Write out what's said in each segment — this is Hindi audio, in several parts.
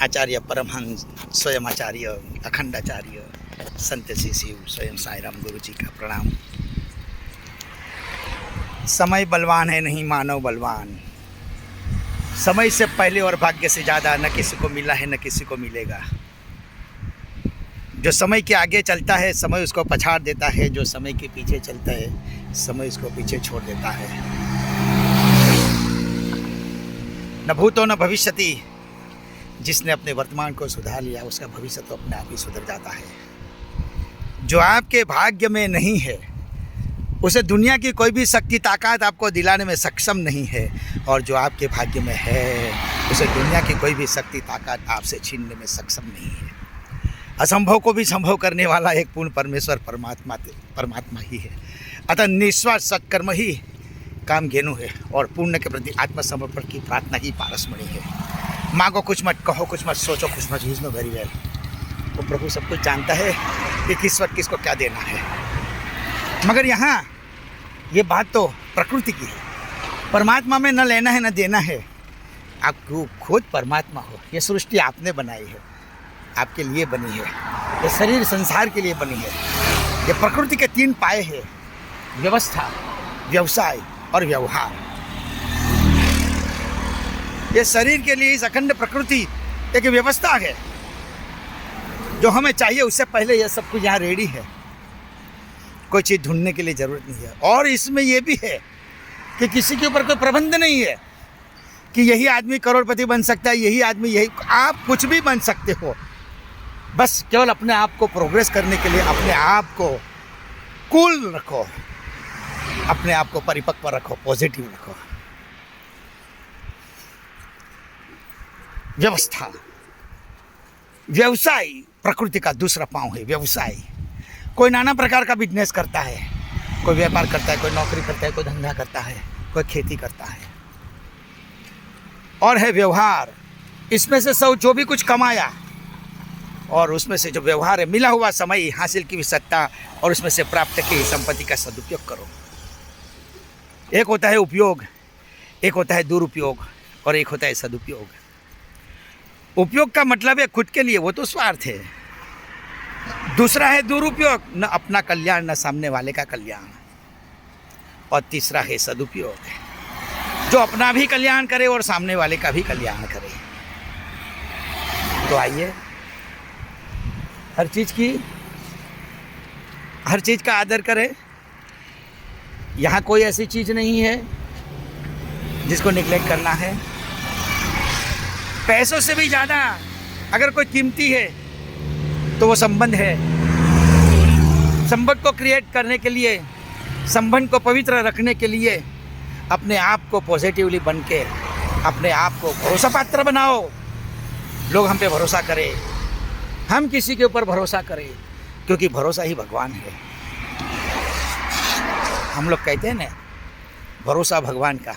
आचार्य परमहंस स्वयं आचार्य अखंडाचार्य संत श्री शिव स्वयं साई राम गुरु जी का प्रणाम। समय बलवान है नहीं मानव बलवान। समय से पहले और भाग्य से ज़्यादा न किसी को मिला है न किसी को मिलेगा। जो समय के आगे चलता है समय उसको पछाड़ देता है, जो समय के पीछे चलता है समय उसको पीछे छोड़ देता है। न भूतो न भविष्यति। जिसने अपने वर्तमान को सुधार लिया उसका भविष्य तो अपने आप ही सुधर जाता है। जो आपके भाग्य में नहीं है उसे दुनिया की कोई भी शक्ति ताकत आपको दिलाने में सक्षम नहीं है, और जो आपके भाग्य में है उसे दुनिया की कोई भी शक्ति ताकत आपसे छीनने में सक्षम नहीं है। असंभव को भी संभव करने वाला एक पूर्ण परमेश्वर परमात्मा ही है। अतः निस्वार्थ सत्कर्म ही काम घेनु है, और पुण्य के प्रति आत्मसमर्पण की प्रार्थना ही पारसमणि है। मांगो कुछ मत, कहो कुछ मत, सोचो कुछ मत, यूज में वेरी वेल। वो प्रभु सब कुछ जानता है कि किस वक्त किसको क्या देना है। मगर यहाँ ये बात तो प्रकृति की है। परमात्मा में न लेना है न देना है। आप खुद परमात्मा हो। ये सृष्टि आपने बनाई है, आपके लिए बनी है। ये शरीर संसार के लिए बनी है। ये प्रकृति के 3 पाए हैं: व्यवस्था, व्यवसाय और व्यवहार। ये शरीर के लिए इस अखंड प्रकृति एक व्यवस्था है। जो हमें चाहिए उससे पहले यह सब कुछ यहाँ रेडी है। कोई चीज़ ढूंढने के लिए ज़रूरत नहीं है। और इसमें यह भी है कि किसी के ऊपर कोई प्रबंध नहीं है कि यही आदमी करोड़पति बन सकता है, यही आदमी यही। आप कुछ भी बन सकते हो, बस केवल अपने आप को प्रोग्रेस करने के लिए अपने आप को कूल रखो, अपने आप को परिपक्व रखो, पॉजिटिव रखो। व्यवस्था, व्यवसाय प्रकृति का दूसरा पांव है। व्यवसाय, कोई नाना प्रकार का बिजनेस करता है, कोई व्यापार करता है, कोई नौकरी करता है, कोई धंधा करता है, कोई खेती करता है। और है व्यवहार, इसमें से सब जो भी कुछ कमाया और उसमें से जो व्यवहार है, मिला हुआ समय, हासिल की हुई सत्ता और उसमें से प्राप्त की संपत्ति का सदुपयोग करो। एक होता है उपयोग, एक होता है दुरुपयोग और एक होता है सदुपयोग। उपयोग का मतलब है खुद के लिए, वो तो स्वार्थ है। दूसरा है दुरुपयोग, न अपना कल्याण न सामने वाले का कल्याण। और तीसरा है सदुपयोग, जो अपना भी कल्याण करे और सामने वाले का भी कल्याण करे। तो आइए हर चीज़ का आदर करें। यहाँ कोई ऐसी चीज़ नहीं है जिसको निग्लेक्ट करना है। पैसों से भी ज़्यादा अगर कोई कीमती है तो वो संबंध है। संबंध को क्रिएट करने के लिए, संबंध को पवित्र रखने के लिए अपने आप को पॉजिटिवली बन के अपने आप को भरोसा पात्र बनाओ। लोग हम पे भरोसा करें, हम किसी के ऊपर भरोसा करें, क्योंकि भरोसा ही भगवान है। हम लोग कहते हैं ना, भरोसा भगवान का।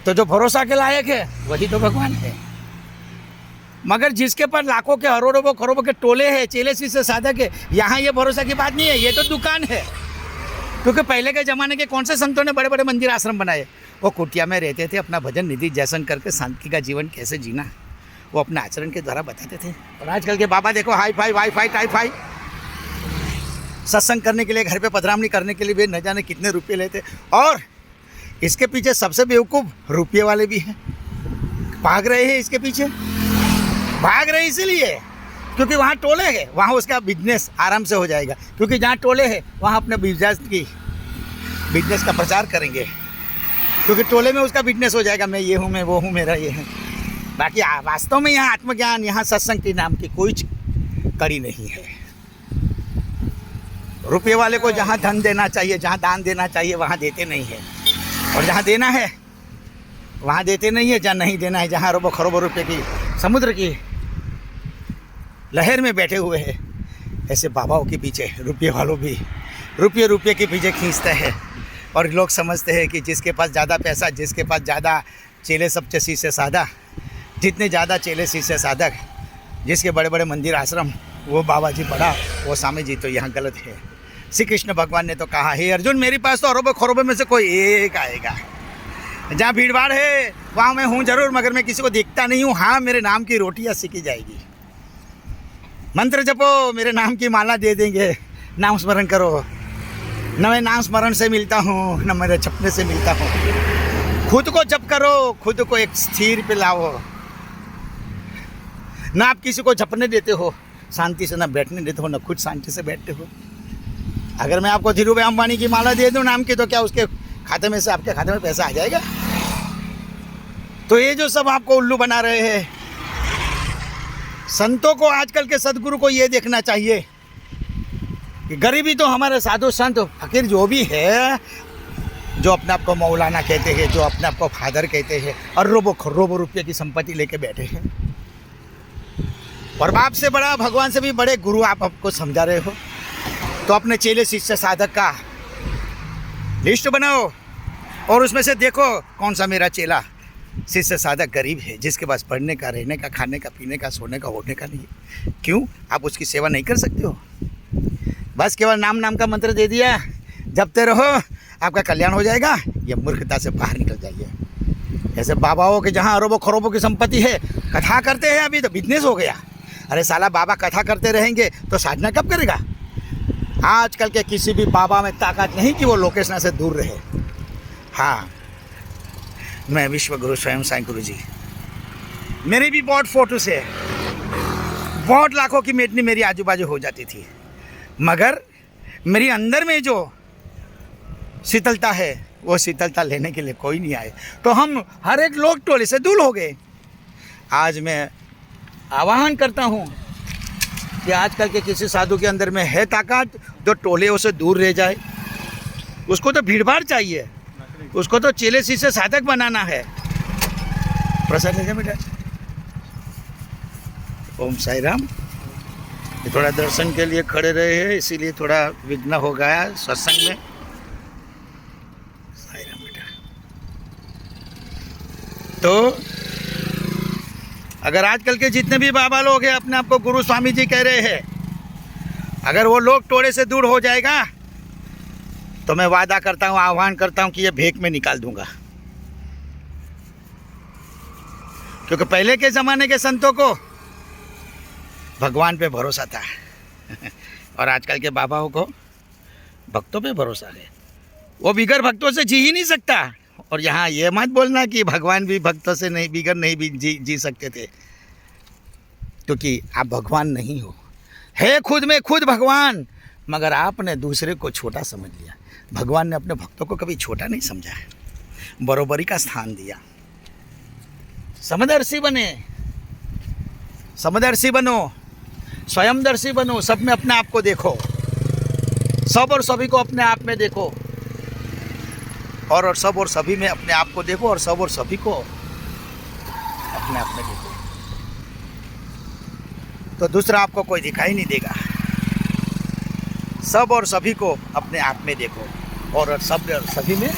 तो जो भरोसा के लायक है वही तो भगवान है। मगर जिसके पर लाखों के करोड़ों करोड़ों के टोले हैं, चेले शिष्य साधक है, यहाँ ये भरोसा की बात नहीं है, ये तो दुकान है। क्योंकि पहले के ज़माने के कौन से संतों ने बड़े बड़े मंदिर आश्रम बनाए? वो कुटिया में रहते थे, अपना भजन निधि जैसन करके शांति का जीवन कैसे जीना वो अपने आचरण के द्वारा बताते थे। और आजकल के बाबा देखो, hifi, wifi, tie fi. सत्संग करने के लिए, घर पे पधरामनी करने के लिए भी न जाने कितने रुपये लेते। और इसके पीछे सबसे बेवकूफ़ रुपये वाले भी हैं, भाग रहे हैं इसके पीछे। भाग रहे इसीलिए क्योंकि वहाँ टोले हैं, वहाँ उसका बिजनेस आराम से हो जाएगा। क्योंकि जहाँ टोले हैं वहाँ अपने बिजनेस का प्रचार करेंगे, क्योंकि टोले में उसका बिजनेस हो जाएगा। मैं ये हूँ, मैं वो हूँ, मेरा ये है। बाकी वास्तव में यहाँ आत्मज्ञान, यहाँ सत्संग के नाम की कोई कड़ी नहीं है। रुपये वाले को जहाँ धन देना चाहिए, जहाँ दान देना चाहिए वहाँ देते नहीं है, और जहाँ देना है वहाँ देते नहीं है। जहाँ नहीं देना है, जहाँ अरबों खरबों रुपये की समुद्र की लहर में बैठे हुए हैं, ऐसे बाबाओं के पीछे रुपये वालों भी रुपये के पीछे खींचते हैं। और लोग समझते हैं कि जिसके पास ज़्यादा पैसा, जिसके पास ज़्यादा चेले सब शिष्य साधक, जितने ज़्यादा चेले शिष्य साधक, जिसके बड़े बड़े मंदिर आश्रम, वो बाबा जी बड़ा, वो स्वामी जी। तो यहाँ गलत है। श्री कृष्ण भगवान ने तो कहा, हे अर्जुन, मेरे पास तो अरबों खरबों में से कोई एक आएगा, जहाँ भीड़ भाड़ है वहाँ मैं हूँ जरूर, मगर मैं किसी को देखता नहीं हूँ। हाँ, मेरे नाम की रोटियाँ सीखी जाएगी। मंत्र जपो, मेरे नाम की माला दे देंगे। नाम स्मरण करो। न मैं नाम स्मरण से मिलता हूँ, न मेरे जपने से मिलता हूँ। खुद को जप करो, खुद को एक स्थिर पे लाओ। ना आप किसी को जपने देते हो शांति से, ना बैठने देते हो, ना खुद शांति से बैठते हो। अगर मैं आपको धीरू भाई अंबानी की माला दे दूं नाम की, तो क्या उसके खाते में से आपके खाते में पैसा आ जाएगा? तो ये जो सब आपको उल्लू बना रहे हैं, संतों को, आजकल के सदगुरु को ये देखना चाहिए कि गरीबी तो हमारे साधु संत फकीर जो भी है, जो अपने आप को मौलाना कहते हैं, जो अपने आप को फादर कहते हैं, अरबों खरबों रुपये की संपत्ति लेके बैठे हैं, और बाप से बड़ा, भगवान से भी बड़े गुरु आप आपको समझा रहे हो। तो अपने चेले शिष्य साधक का लिस्ट बनाओ और उसमें से देखो कौन सा मेरा चेला शिष्य साधक गरीब है, जिसके पास पढ़ने का, रहने का, खाने का, पीने का, सोने का, ओढ़ने का नहीं है। क्यों आप उसकी सेवा नहीं कर सकते हो? बस केवल नाम का मंत्र दे दिया, जपते रहो, आपका कल्याण हो जाएगा। ये मूर्खता से बाहर निकल जाइए। ऐसे बाबाओं के जहाँ अरबों खरबों की संपत्ति है, कथा करते हैं, अभी तो बिजनेस हो गया। अरे साला, बाबा कथा करते रहेंगे तो साधना कब करेगा? आजकल के किसी भी बाबा में ताकत नहीं कि वो लोकेशना से दूर रहे। हाँ, मैं विश्व गुरु स्वयं साईं गुरु जी, मेरी भी बहुत फोटोस है, बहुत लाखों की मेटनी मेरी आजू बाजू हो जाती थी, मगर मेरी अंदर में जो शीतलता है, वो शीतलता लेने के लिए कोई नहीं आए। तो हम हर एक लोग टोले से दूर हो गए। आज मैं आह्वान करता हूँ कि आजकल के किसी साधु के अंदर में है ताकत जो टोले से दूर रह जाए। उसको तो भीड़ भाड़ चाहिए, उसको तो चेले शिष्य साधक बनाना है। प्रसाद ले बेटा। ओम साई राम। ये थोड़ा दर्शन के लिए खड़े रहे हैं, इसीलिए थोड़ा विघ्न हो गया सत्संग में। साई राम बेटा। तो अगर आजकल के जितने भी बाबा लोग हैं, अपने आप को गुरु स्वामी जी कह रहे हैं, अगर वो लोग टोले से दूर हो जाएगा तो मैं वादा करता हूँ, आह्वान करता हूँ कि ये भेंट में निकाल दूंगा। क्योंकि पहले के ज़माने के संतों को भगवान पे भरोसा था और आजकल के बाबाओं को भक्तों पे भरोसा है। वो बिगर भक्तों से जी ही नहीं सकता। और यहाँ ये मत बोलना कि भगवान भी भक्तों से नहीं, बिगर नहीं भी जी सकते थे, क्योंकि आप भगवान नहीं हो। है खुद में खुद भगवान, मगर आपने दूसरे को छोटा समझ लिया। भगवान ने अपने भक्तों को कभी छोटा नहीं समझा है, बरोबरी का स्थान दिया। समदर्शी बने, समदर्शी बनो, स्वयंदर्शी बनो। सब में अपने आप को देखो, सब और सभी को अपने आप में देखो, और सब और सभी में अपने आप को देखो, और सब और सभी को अपने आप में देखो, तो दूसरा आपको कोई दिखाई नहीं देगा। सब और सभी को अपने आप में देखो, और सब और सभी में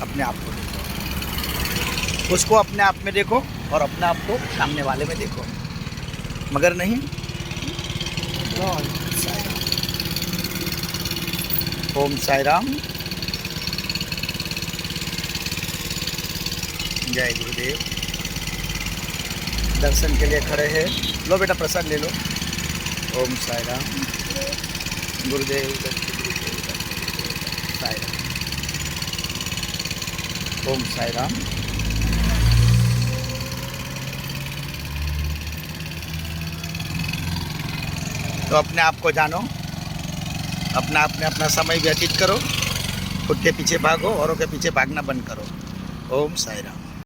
अपने आप को देखो। उसको अपने आप में देखो और अपने आप को सामने वाले में देखो, मगर नहीं। ओम साई राम। जय गुरुदेव। दर्शन के लिए खड़े हैं, लो बेटा प्रसाद ले लो। ओम साई राम। गुरुदेव साई राम। ओम साई राम। तो अपने आप को जानो, अपना अपना समय व्यतीत करो, खुद के पीछे भागो, औरों के पीछे भागना बंद करो। ओम साई राम।